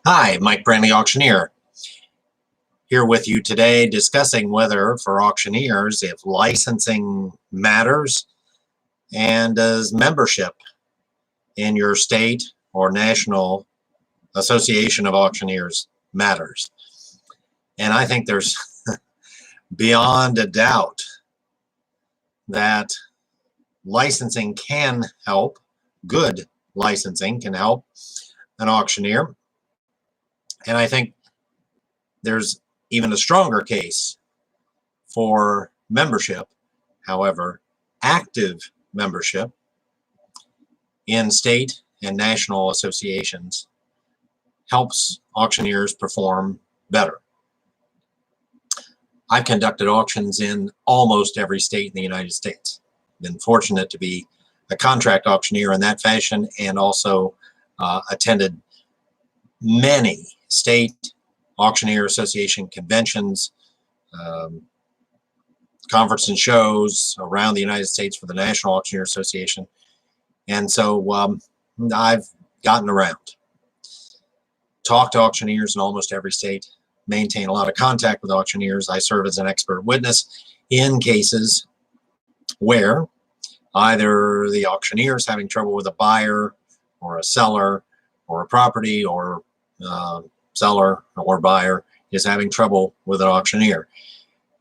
Hi, Mike Brantley, auctioneer, here with you today discussing whether for auctioneers if licensing matters and does membership in your state or national association of auctioneers matters. And I think there's beyond a doubt that licensing can help, good licensing can help an auctioneer. And I think there's even a stronger case for membership. However, active membership in state and national associations helps auctioneers perform better. I've conducted auctions in almost every state in the United States. Been fortunate to be a contract auctioneer in that fashion, and also attended many state auctioneer association conventions, conference and shows around the United States for the National Auctioneer Association. And so I've gotten around, talked to auctioneers in almost every state, maintain a lot of contact with auctioneers. I serve as an expert witness in cases where either the auctioneer is having trouble with a buyer or a seller or a property, or seller or buyer is having trouble with an auctioneer.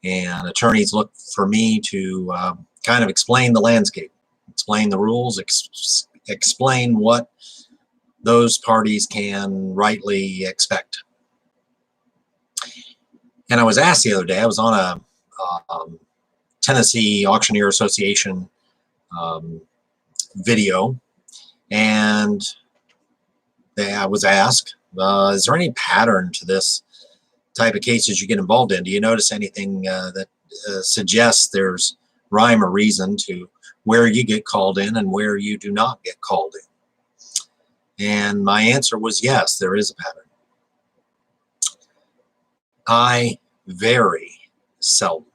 And attorneys look for me to kind of explain the landscape, explain the rules, explain what those parties can rightly expect. And I was asked the other day, I was on a Tennessee Auctioneer Association video, and I was asked, is there any pattern to this type of cases you get involved in? Do you notice anything that suggests there's rhyme or reason to where you get called in and where you do not get called in? And my answer was yes, there is a pattern. I very seldom,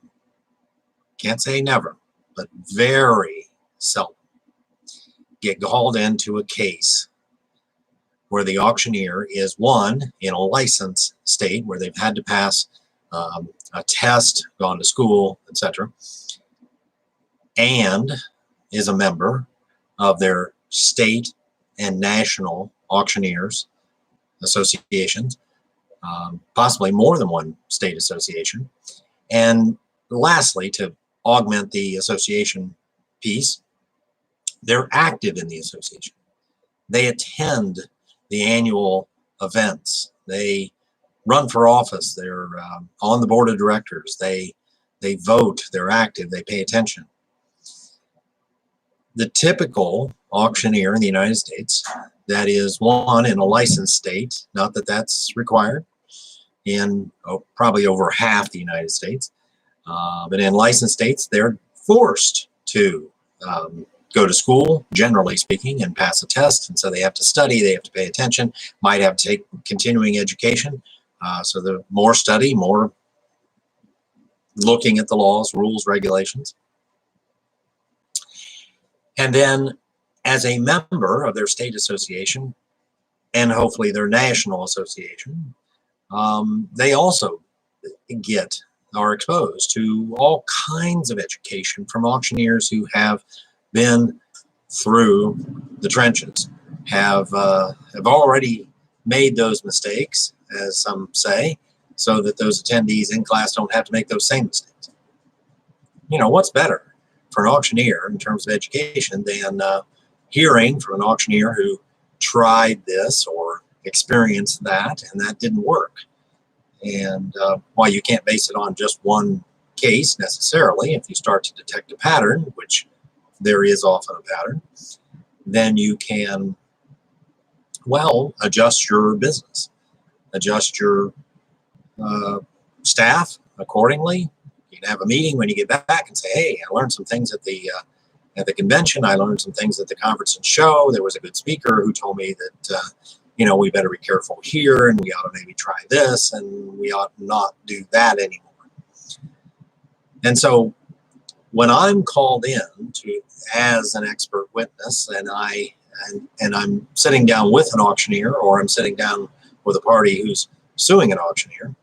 can't say never, but very seldom get called into a case where the auctioneer is, one, in a licensed state where they've had to pass a test, gone to school, etc., and is a member of their state and national auctioneers associations, possibly more than one state association. And lastly, to augment the association piece, they're active in the association. They attend the annual events. They run for office. They're on the board of directors. They vote. They're active. They pay attention. The typical auctioneer in the United States that is, one, in a licensed state, not that that's required in probably over half the United States, but in licensed states, they're forced to go to school, generally speaking, and pass a test. And so they have to study, they have to pay attention, might have to take continuing education. So the more study, more looking at the laws, rules, regulations. And then as a member of their state association, and hopefully their national association, they also are exposed to all kinds of education from auctioneers who have been through the trenches, have already made those mistakes, as some say, so that those attendees in class don't have to make those same mistakes. You know, what's better for an auctioneer in terms of education than hearing from an auctioneer who tried this or experienced that and that didn't work? And while you can't base it on just one case necessarily, if you start to detect a pattern, which there is often a pattern, then you can, well, adjust your business, adjust your staff accordingly. You can have a meeting when you get back and say, hey, I learned some things at the convention. I learned some things at the conference and show. There was a good speaker who told me that, you know, we better be careful here, and we ought to maybe try this, and we ought not do that anymore. And so when I'm called in as an expert witness, and I and I'm sitting down with an auctioneer, or I'm sitting down with a party who's suing an auctioneer,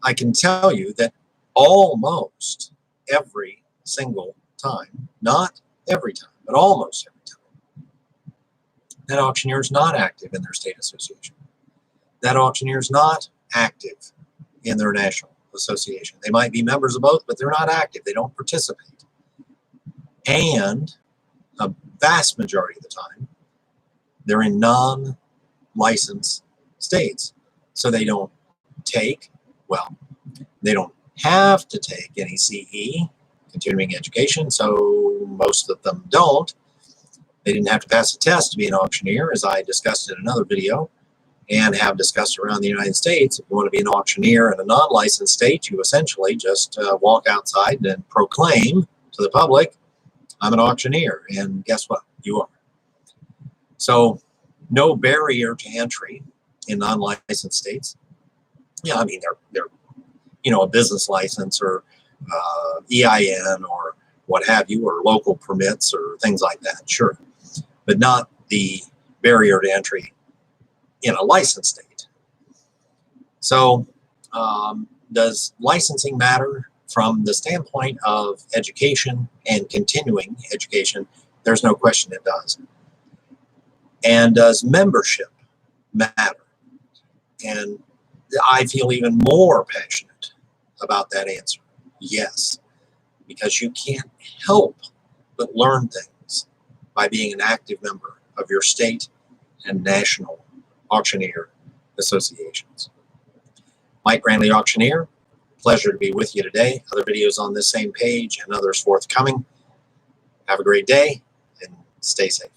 I can tell you that almost every single time, not every time, but almost every time, that auctioneer is not active in their state association. That auctioneer is not active in their national association. They might be members of both, but they're not active. They don't participate. And a vast majority of the time, they're in non-licensed states. So they don't take, well, they don't have to take any CE, continuing education, so most of them don't. They didn't have to pass a test to be an auctioneer, as I discussed in another video, and have discussed around the United States. If you want to be an auctioneer in a non-licensed state, you essentially just walk outside and proclaim to the public, I'm an auctioneer, and guess what? You are. So no barrier to entry in non-licensed states. Yeah, I mean, they're a business license or EIN or what have you, or local permits or things like that, sure. But not the barrier to entry in a licensed state. So does licensing matter from the standpoint of education and continuing education? There's no question it does. And does membership matter? And I feel even more passionate about that answer. Yes, because you can't help but learn things by being an active member of your state and national auctioneer associations. Mike Granley, Auctioneer, pleasure to be with you today. Other videos on this same page and others forthcoming. Have a great day and stay safe.